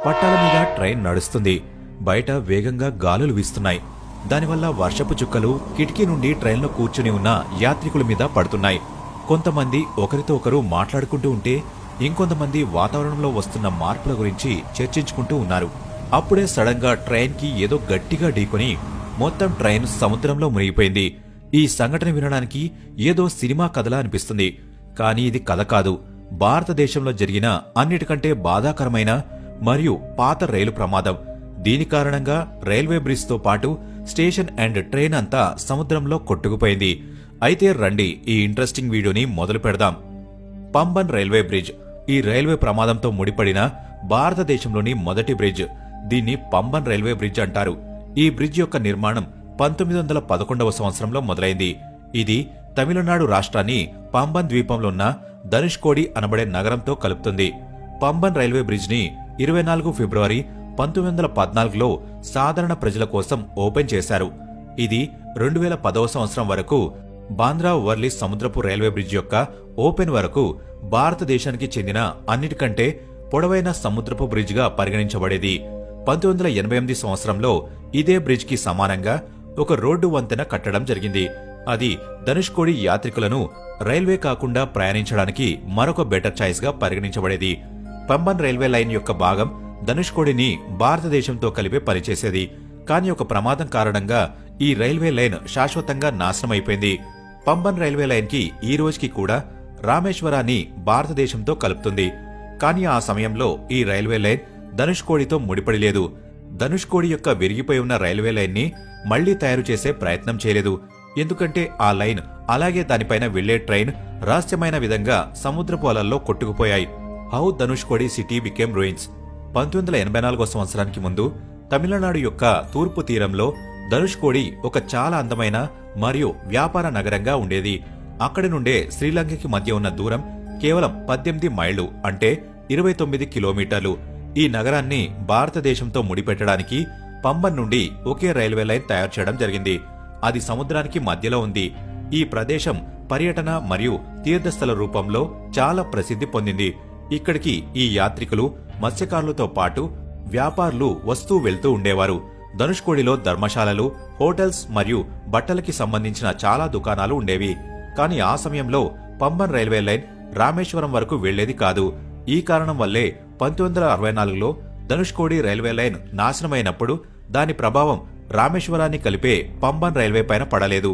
పట్టాల మీద ట్రైన్ నడుస్తుంది. బయట వేగంగా గాలులు వీస్తున్నాయి. దానివల్ల వర్షపు చుక్కలు కిటికీ నుండి ట్రైన్లో కూర్చుని ఉన్న యాత్రికుల మీద పడుతున్నాయి. కొంతమంది ఒకరితో ఒకరు మాట్లాడుకుంటూ ఉంటే ఇంకొంతమంది వాతావరణంలో వస్తున్న మార్పుల గురించి చర్చించుకుంటూ ఉన్నారు. అప్పుడే సడన్ గా ట్రైన్ కి ఏదో గట్టిగా ఢీకొని మొత్తం ట్రైన్ సముద్రంలో మునిగిపోయింది. ఈ సంఘటన వినడానికి ఏదో సినిమా కథలా అనిపిస్తుంది. కానీ ఇది కథ కాదు. భారతదేశంలో జరిగిన అన్నిటికంటే బాధాకరమైన మరియు పాత రైలు ప్రమాదం. దీని కారణంగా రైల్వే బ్రిడ్జ్ తో పాటు స్టేషన్ అండ్ ట్రైన్ అంతా సముద్రంలో కొట్టుకుపోయింది. అయితే రండి ఈ ఇంట్రెస్టింగ్ వీడియోని మొదలు పెడదాం. పంబన్ రైల్వే బ్రిడ్జ్ ఈ రైల్వే ప్రమాదంతో ముడిపడిన భారతదేశంలోని మొదటి బ్రిడ్జ్. దీన్ని పంబన్ రైల్వే బ్రిడ్జ్ అంటారు. ఈ బ్రిడ్జ్ యొక్క నిర్మాణం 1911వ సంవత్సరంలో మొదలైంది. ఇది తమిళనాడు రాష్ట్రాన్ని పంబన్ ద్వీపంలో ఉన్న ధనుష్కోడి అనబడే నగరంతో కలుపుతుంది. పంబన్ రైల్వే బ్రిడ్జ్ ని 24 ఫిబ్రవరి 1914లో సాధారణ ప్రజల కోసం ఓపెన్ చేశారు. ఇది 2010వ సంవత్సరం వరకు బాంద్రా వర్లీ సముద్రపు రైల్వే బ్రిడ్జ్ యొక్క ఓపెన్ వరకు భారతదేశానికి చెందిన అన్నిటికంటే పొడవైన సముద్రపు బ్రిడ్జ్ గా పరిగణించబడేది. 1988 సంవత్సరంలో ఇదే బ్రిడ్జ్ కి సమానంగా ఒక రోడ్డు వంతెన కట్టడం జరిగింది. అది ధనుష్కోడి యాత్రికులను రైల్వే కాకుండా ప్రయాణించడానికి మరొక బెటర్ చాయిస్ గా పరిగణించబడేది. పంబన్ రైల్వే లైన్ యొక్క భాగం ధనుష్కోడిని భారతదేశంతో కలిపి పనిచేసేది. కానీ ఒక ప్రమాదం కారణంగా ఈ రైల్వే లైన్ శాశ్వతంగా నాశనమైపోయింది. పంబన్ రైల్వే లైన్ కి ఈ రోజుకి కూడా రామేశ్వరాన్ని భారతదేశంతో కలుపుతుంది. కానీ ఆ సమయంలో ఈ రైల్వే లైన్ ధనుష్కోడితో ముడిపడి లేదు. ధనుష్కోడి యొక్క విరిగిపోయి ఉన్న రైల్వే లైన్ ని మళ్లీ తయారు చేసే ప్రయత్నం చేయలేదు. ఎందుకంటే ఆ లైన్ అలాగే దానిపైన వెళ్లే ట్రైన్ రహస్యమైన విధంగా సముద్రపు అలల్లో కొట్టుకుపోయాయి. How Dhanushkodi city became ruins. 1984 సంవత్సరానికి ముందు తమిళనాడు యొక్క తూర్పు తీరంలో ధనుష్కోడి ఒక చాలా అందమైన మరియు వ్యాపార నగరంగా ఉండేది. అక్కడి నుండే శ్రీలంకకి మధ్య ఉన్న దూరం కేవలం 18 మైళ్లు అంటే 29 కిలోమీటర్లు. ఈ నగరాన్ని భారతదేశంతో ముడిపెట్టడానికి పంబన్ నుండి ఒకే రైల్వే లైన్ తయారు చేయడం జరిగింది. అది సముద్రానికి మధ్యలో ఉంది. ఈ ప్రదేశం పర్యటన మరియు తీర్థస్థల రూపంలో చాలా ప్రసిద్ధి పొందింది. ఇక్కడికి ఈ యాత్రికులు మత్స్యకారులతో పాటు వ్యాపారులు వస్తూ వెళ్తూ ఉండేవారు. ధనుష్కోడిలో ధర్మశాలలు, హోటల్స్ మరియు బట్టలకి సంబంధించిన చాలా దుకాణాలు ఉండేవి. కానీ ఆ సమయంలో పంబన్ రైల్వే లైన్ రామేశ్వరం వరకు వెళ్లేది కాదు. ఈ కారణం వల్లే 1964లో ధనుష్కోడి రైల్వే లైన్ నాశనమైనప్పుడు దాని ప్రభావం రామేశ్వరాన్ని కలిపే పంబన్ రైల్వే పైన పడలేదు.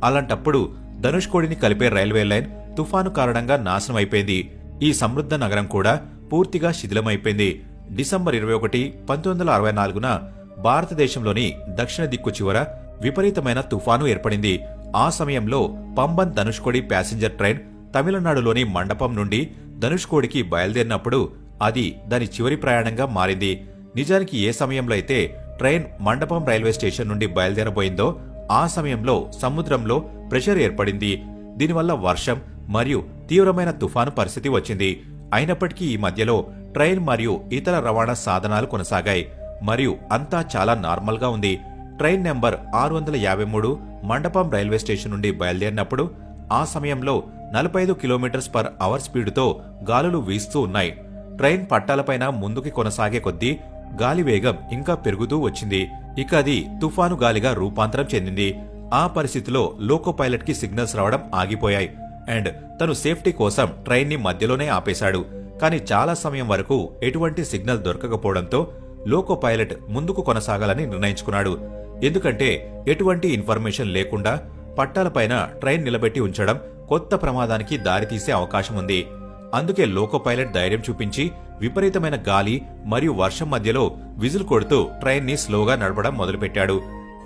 అలాంటప్పుడు ధనుష్కోడిని కలిపే రైల్వే లైన్ తుఫాను కారణంగా నాశనమైపోయింది. ఈ సమృద్ధ నగరం కూడా పూర్తిగా శిథిలమైపోయింది. డిసెంబర్ 21, 1964న భారతదేశంలోని దక్షిణ దిక్కు చివర విపరీతమైన తుఫాను ఏర్పడింది. ఆ సమయంలో పంబన్ ధనుష్కోడి ప్యాసింజర్ ట్రైన్ తమిళనాడులోని మండపం నుండి ధనుష్కోడికి బయలుదేరినప్పుడు అది దాని చివరి ప్రయాణంగా మారింది. నిజానికి ఏ సమయంలో అయితే ట్రైన్ మండపం రైల్వే స్టేషన్ నుండి బయలుదేరబోయిందో ఆ సమయంలో సముద్రంలో ప్రెషర్ ఏర్పడింది. దీనివల్ల వర్షం మరియు తీవ్రమైన తుఫాను పరిస్థితి వచ్చింది. అయినప్పటికీ ఈ మధ్యలో ట్రైన్ మరియు ఇతర రవాణా సాధనాలు కొనసాగాయి మరియు అంతా చాలా నార్మల్ గా ఉంది. ట్రైన్ నెంబర్ 653 మండపం రైల్వే స్టేషన్ నుండి బయలుదేరినప్పుడు ఆ సమయంలో 45 km/h స్పీడుతో గాలులు వీస్తూ ఉన్నాయి. ట్రైన్ పట్టాలపైన ముందుకి కొనసాగే కొద్దీ గాలి వేగం ఇంకా పెరుగుతూ వచ్చింది. ఇక అది తుఫాను గాలిగా రూపాంతరం చెందింది. ఆ పరిస్థితిలో లోకో పైలట్ కి సిగ్నల్స్ రావడం ఆగిపోయాయి అండ్ తను సేఫ్టీ కోసం ట్రైన్ ని మధ్యలోనే ఆపేశాడు. కానీ చాలా సమయం వరకు ఎటువంటి సిగ్నల్ దొరకకపోవడంతో లోకో పైలట్ ముందుకు కొనసాగాలని నిర్ణయించుకున్నాడు. ఎందుకంటే ఎటువంటి ఇన్ఫర్మేషన్ లేకుండా పట్టాలపైన ట్రైన్ నిలబెట్టి ఉంచడం కొత్త ప్రమాదానికి దారితీసే అవకాశం ఉంది. అందుకే లోకో పైలట్ ధైర్యం చూపించి విపరీతమైన గాలి మరియు వర్షం మధ్యలో విజిల్ కొడుతూ ట్రైన్ ని స్లోగా నడపడం మొదలుపెట్టాడు.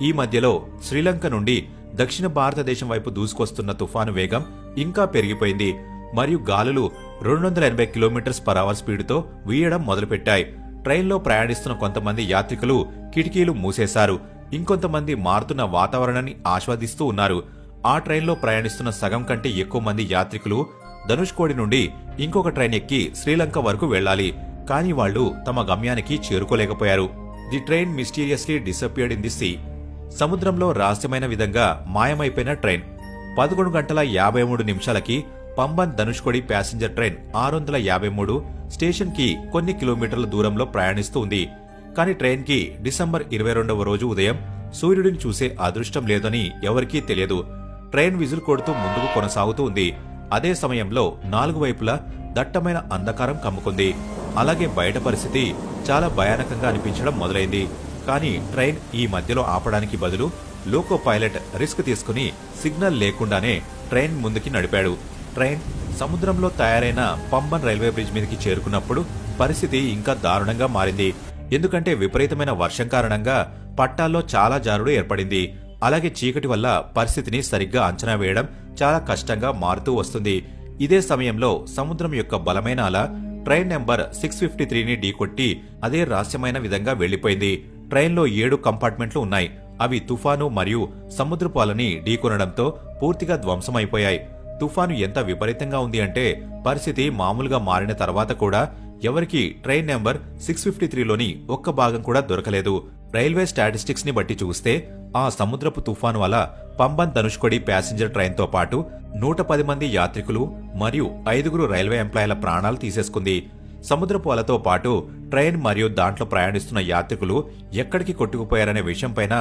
ఈ మధ్యలో శ్రీలంక నుండి దక్షిణ భారతదేశం వైపు దూసుకొస్తున్న తుఫాను వేగం ఇంకా పెరిగిపోయింది మరియు గాలులు 280 km/h స్పీడుతో వీయడం మొదలుపెట్టాయి. ట్రైన్లో ప్రయాణిస్తున్న కొంతమంది యాత్రికులు కిటికీలు మూసేశారు. ఇంకొంతమంది మారుతున్న వాతావరణాన్ని ఆస్వాదిస్తూ ఉన్నారు. ఆ ట్రైన్లో ప్రయాణిస్తున్న సగం కంటే ఎక్కువ మంది యాత్రికులు ధనుష్కోడి నుండి ఇంకొక ట్రైన్ ఎక్కి శ్రీలంక వరకు వెళ్లాలి. కానీ వాళ్లు తమ గమ్యానికి చేరుకోలేకపోయారు. The train mysteriously disappeared in the sea. సముద్రంలో రహస్యమైన విధంగా మాయమైపోయిన ట్రైన్ 11 గంటల 53 నిమిషాలకి Pamban Dhanushkodi passenger train 653 station కి కొన్ని కిలోమీటర్ల దూరంలో ప్రయాణిస్తూ ఉంది. కానీ ట్రైన్ కి డిసెంబర్ 22వ రోజు ఉదయం సూర్యుడిని చూసే అదృష్టం లేదని ఎవరికీ తెలియదు. ట్రైన్ విజిల్ కొడుతూ ముందుకు కొనసాగుతూ ఉంది. అదే సమయంలో 4 వైపులా దట్టమైన అంధకారం కమ్ముకుంది. అలాగే బయట పరిస్థితి చాలా భయానకంగా అనిపించడం మొదలైంది. కానీ ట్రైన్ ఈ మధ్యలో ఆపడానికి బదులు లోకో పైలట్ రిస్క్ తీసుకుని సిగ్నల్ లేకుండానే ట్రైన్ ముందుకి నడిపాడు. ట్రైన్ సముద్రంలో తయారైన పంబన్ రైల్వే బ్రిడ్జ్ మీదకి చేరుకున్నప్పుడు పరిస్థితి ఇంకా దారుణంగా మారింది. ఎందుకంటే విపరీతమైన వర్షం కారణంగా పట్టాల్లో చాలా జారుడు ఏర్పడింది. అలాగే చీకటి వల్ల పరిస్థితిని సరిగ్గా అంచనా వేయడం చాలా కష్టంగా మారుతూ వస్తుంది. ఇదే సమయంలో సముద్రం యొక్క బలమైన అల ట్రైన్ నెంబర్ 653ని ఢీకొట్టి అదే రహస్యమైన విధంగా వెళ్లిపోయింది. ట్రైన్లో 7 కంపార్ట్మెంట్లు ఉన్నాయి. అవి తుఫాను మరియు సముద్రపు అలని ఢీకొనడంతో పూర్తిగా ధ్వంసమైపోయాయి. తుఫాను ఎంత విపరీతంగా ఉంది అంటే పరిస్థితి మామూలుగా మారిన తర్వాత కూడా ఎవరికీ ట్రైన్ నెంబర్ 653లోని ఒక్క భాగం కూడా దొరకలేదు. రైల్వే స్టాటిస్టిక్స్ ని బట్టి చూస్తే ఆ సముద్రపు తుఫాను వల్ల పంబన్ ధనుష్కోడి ప్యాసింజర్ ట్రైన్తో పాటు 110 మంది యాత్రికులు మరియు 5 రైల్వే ఎంప్లాయీల ప్రాణాలు తీసేసుకుంది. సముద్రపు అలతో పాటు ట్రైన్ మరియు దాంట్లో ప్రయాణిస్తున్న యాత్రికులు ఎక్కడికి కొట్టుకుపోయారనే విషయంపైన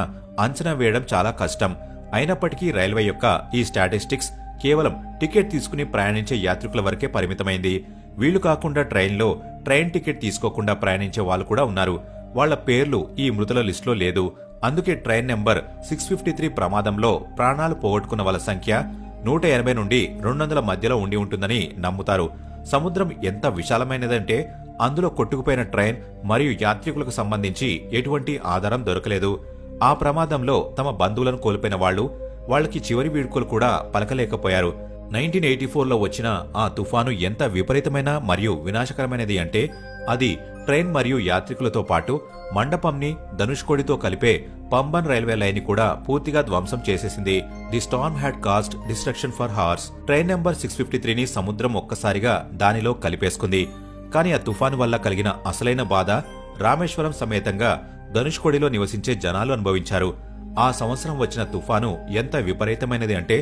అంచనా వేయడం చాలా కష్టం. అయినప్పటికీ రైల్వే యొక్క ఈ స్టాటిస్టిక్స్ కేవలం టికెట్ తీసుకుని ప్రయాణించే యాత్రికుల వరకే పరిమితమైంది. వీళ్లు కాకుండా ట్రైన్లో ట్రైన్ టికెట్ తీసుకోకుండా ప్రయాణించే వాళ్ళు కూడా ఉన్నారు. వాళ్ల పేర్లు ఈ మృతుల లిస్టులో లేదు. అందుకే ట్రైన్ నెంబర్ 653 ప్రమాదంలో ప్రాణాలు పోగొట్టుకున్న వాళ్ళ సంఖ్య 180 నుండి 200 మధ్యలో ఉండి ఉంటుందని నమ్ముతారు. సముద్రం ఎంత విశాలమైనదంటే అందులో కొట్టుకుపోయిన ట్రైన్ మరియు యాత్రికులకు సంబంధించి ఎటువంటి ఆధారం దొరకలేదు. ఆ ప్రమాదంలో తమ బంధువులను కోల్పోయిన వాళ్లకి చివరి వీడ్కోలు కూడా పలకలేకపోయారు. 1984లో వచ్చిన ఆ తుఫాను ఎంత విపరీతమైన మరియు వినాశకరమైనది అంటే అది ట్రైన్ మరియు యాత్రికులతో పాటు మండపంని ధనుష్కోడితో కలిపే పంబన్ రైల్వే లైన్ కూడా పూర్తిగా ధ్వంసం చేసేసింది. The storm had caused destruction for hours. Train number 653ని సముద్రం ఒక్కసారిగా దానిలో కలిపేసుకుంది. కానీ ఆ తుఫాను వల్ల కలిగిన అసలైన బాధ రామేశ్వరం సమేతంగా ధనుష్కోడిలో నివసించే జనాలు అనుభవించారు. ఆ సంవత్సరం వచ్చిన తుఫాను ఎంత విపరీతమైనది అంటే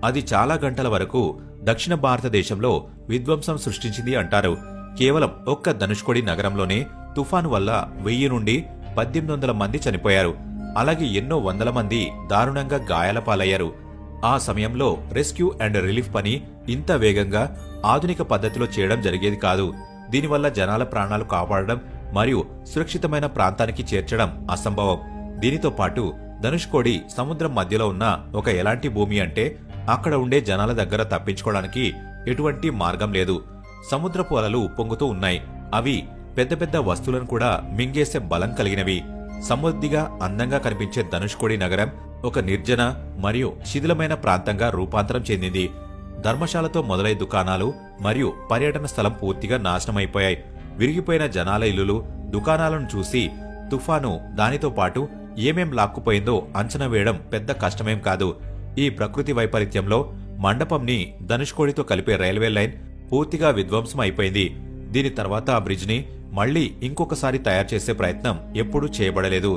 అది చాలా గంటల వరకు దక్షిణ భారతదేశంలో విధ్వంసం సృష్టించింది అంటారు. కేవలం ఒక్క ధనుష్కోడి నగరంలోనే తుఫాను వల్ల 1000 నుండి 1800 మంది చనిపోయారు. అలాగే ఎన్నో వందల మంది దారుణంగా గాయాల పాలయ్యారు. ఆ సమయంలో రెస్క్యూ అండ్ రిలీఫ్ పని ఇంత వేగంగా ఆధునిక పద్ధతిలో చేయడం జరిగేది కాదు. దీనివల్ల జనాల ప్రాణాలు కాపాడడం మరియు సురక్షితమైన ప్రాంతానికి చేర్చడం అసంభవం. దీనితో పాటు ధనుష్కోడి సముద్రం మధ్యలో ఉన్న ఒక ఎలాంటి భూమి అంటే అక్కడ ఉండే జనాల దగ్గర తప్పించుకోవడానికి ఎటువంటి మార్గం లేదు. సముద్రపు అలలు ఉప్పొంగుతూ ఉన్నాయి. అవి పెద్ద పెద్ద వస్తువులను కూడా మింగేసే బలం కలిగినవి. సమృద్ధిగా అందంగా కనిపించే ధనుష్కోడి నగరం ఒక నిర్జన మరియు శిథిలమైన ప్రాంతంగా రూపాంతరం చెందింది. ధర్మశాలతో మొదలై దుకాణాలు మరియు పర్యటన స్థలం పూర్తిగా నాశనమైపోయాయి. విరిగిపోయిన జనాల ఇల్లులు, దుకాణాలను చూసి తుఫాను దానితో పాటు ఏమేం లాక్కుపోయిందో అంచనా వేయడం పెద్ద కష్టమేం కాదు. ఈ ప్రకృతి వైపరీత్యంలో మండపంని ధనుష్కోడితో కలిపే రైల్వే లైన్ పూర్తిగా విధ్వంసం అయిపోయింది. దీని తర్వాత ఆ బ్రిడ్జ్ ని మళ్లీ ఇంకొకసారి తయారు చేసే ప్రయత్నం ఎప్పుడూ చేయబడలేదు.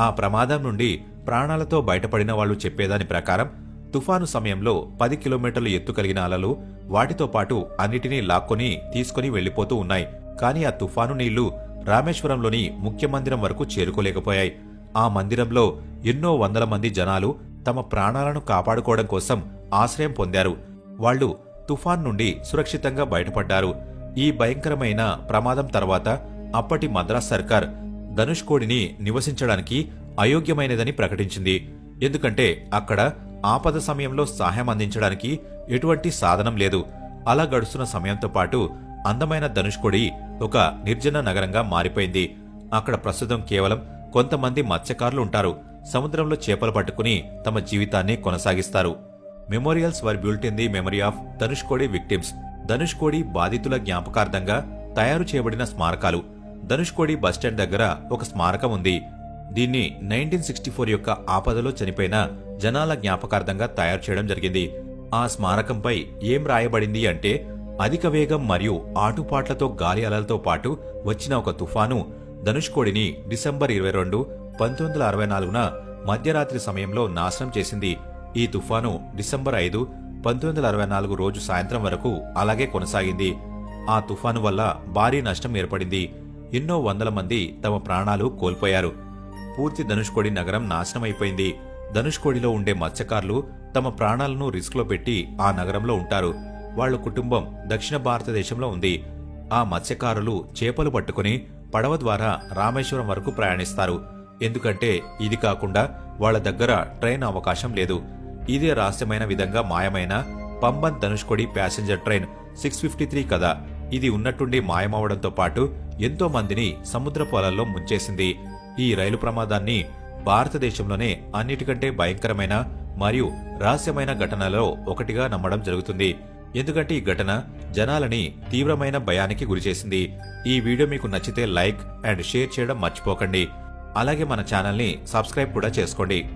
ఆ ప్రమాదం నుండి ప్రాణాలతో బయటపడిన వాళ్లు చెప్పేదాని ప్రకారం తుఫాను సమయంలో 10 కిలోమీటర్ల ఎత్తు కలిగిన అలలు వాటితో పాటు అన్నిటినీ లాక్కొని తీసుకుని వెళ్లిపోతూ ఉన్నాయి. కానీ ఆ తుఫాను నీళ్లు రామేశ్వరంలోని ముఖ్య మందిరం వరకు చేరుకోలేకపోయాయి. ఆ మందిరంలో ఎన్నో వందల మంది జనాలు తమ ప్రాణాలను కాపాడుకోవడం కోసం ఆశ్రయం పొందారు. వాళ్లు తుఫాన్ నుండి సురక్షితంగా బయటపడ్డారు. ఈ భయంకరమైన ప్రమాదం తర్వాత అప్పటి మద్రాస్ సర్కార్ ధనుష్కోడిని నివసించడానికి అయోగ్యమైనదని ప్రకటించింది. ఎందుకంటే అక్కడ ఆపద సమయంలో సహాయం అందించడానికి ఎటువంటి సాధనం లేదు. అలా గడుస్తున్న సమయంతో పాటు అందమైన ధనుష్కోడి ఒక నిర్జన నగరంగా మారిపోయింది. అక్కడ ప్రస్తుతం కేవలం కొంతమంది మత్స్యకారులు ఉంటారు. సముద్రంలో చేపలు పట్టుకుని తమ జీవితాన్ని కొనసాగిస్తారు. Memorials were built in the memory of Dhanushkodi victims. Dhanushkodi బాధితుల జ్ఞాపకార్థంగా తయారు చేయబడిన స్మారకాలు. ధనుష్కోడి బస్టాండ్ దగ్గర ఒక స్మారకం ఉంది. దీన్ని 1964 యొక్క ఆపదలో చనిపోయిన జనాల జ్ఞాపకార్థంగా తయారు చేయడం జరిగింది. ఆ స్మారకంపై ఏం రాయబడింది అంటే అధిక వేగం మరియు ఆటుపాట్లతో గాలి అలలతో పాటు వచ్చిన ఒక తుఫాను ధనుష్కోడిని డిసెంబర్ 22, 1964న మధ్యరాత్రి సమయంలో నాశనం చేసింది. ఈ తుఫాను డిసెంబర్ 5, 1964 రోజు సాయంత్రం వరకు అలాగే కొనసాగింది. ఆ తుఫాను వల్ల భారీ నష్టం ఏర్పడింది. ఎన్నో వందల మంది తమ ప్రాణాలు కోల్పోయారు. పూర్తి ధనుష్కోడి నగరం నాశనమైపోయింది. ధనుష్కోడిలో ఉండే మత్స్యకారులు తమ ప్రాణాలను రిస్క్లో పెట్టి ఆ నగరంలో ఉంటారు. వాళ్ళ కుటుంబం దక్షిణ భారతదేశంలో ఉంది. ఆ మత్స్యకారులు చేపలు పట్టుకుని పడవ ద్వారా రామేశ్వరం వరకు ప్రయాణిస్తారు. ఎందుకంటే ఇది కాకుండా వాళ్ళ దగ్గర ట్రైన్ అవకాశం లేదు. ఇదే రహస్యమైన విధంగా మాయమైన పంబన్ ధనుష్కోడి ప్యాసింజర్ ట్రైన్ 653 కదా. ఇది ఉన్నట్టుండి మాయమవడంతో పాటు ఎంతో మందిని సముద్ర పొలాల్లో ముంచేసింది. ఈ రైలు ప్రమాదాన్ని భారతదేశంలోనే అన్నిటికంటే భయంకరమైన మరియు రహస్యమైన ఘటనలో ఒకటిగా నమ్మడం జరుగుతుంది. ఎందుకంటే ఈ ఘటన జనాలని తీవ్రమైన భయానికి గురిచేసింది. ఈ వీడియో మీకు నచ్చితే లైక్ అండ్ షేర్ చేయడం మర్చిపోకండి. అలాగే మన ఛానల్ని సబ్స్క్రైబ్ కూడా చేసుకోండి.